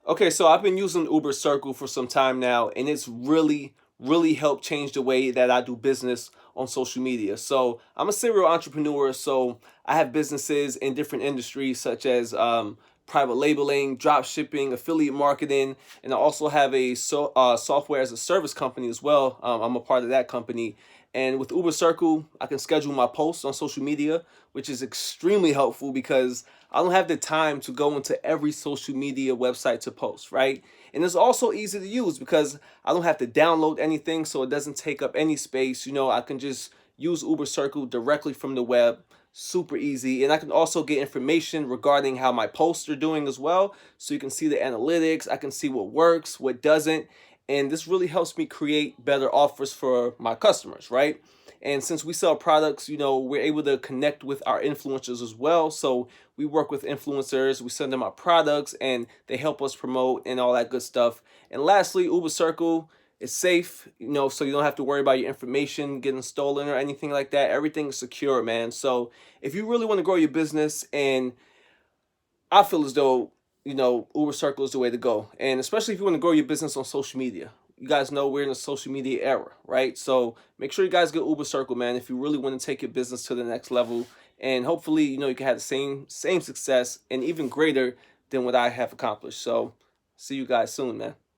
Okay, so I've been using Ubercircle for some time now, and it's really helped change the way that I do business on social media. So I'm a serial entrepreneur, so I have businesses in different industries such as private labeling, drop shipping, affiliate marketing, and I also have a software as a service company as well. I'm a part of that company. And with Ubercircle, I can schedule my posts on social media, which is extremely helpful because I don't have the time to go into every social media website to post, right? And it's also easy to use because I don't have to download anything, so it doesn't take up any space. I can just use Ubercircle directly from the web. Super easy. And I can also get information regarding how my posts are doing as well. So you can see the analytics, I can see what works, what doesn't. And this really helps me create better offers for my customers, right? And since we sell products, we're able to connect with our influencers as well. So we work with influencers, we send them our products, and they help us promote and all that good stuff. And lastly, Ubercircle is safe, so you don't have to worry about your information getting stolen or anything like that. Everything is secure, man. So if you really want to grow your business, and I feel as though, Ubercircle is the way to go. And especially if you want to grow your business on social media. You guys know we're in a social media era, right? So make sure you guys get Ubercircle, man, if you really want to take your business to the next level. And hopefully, you can have the same success and even greater than what I have accomplished. So see you guys soon, man.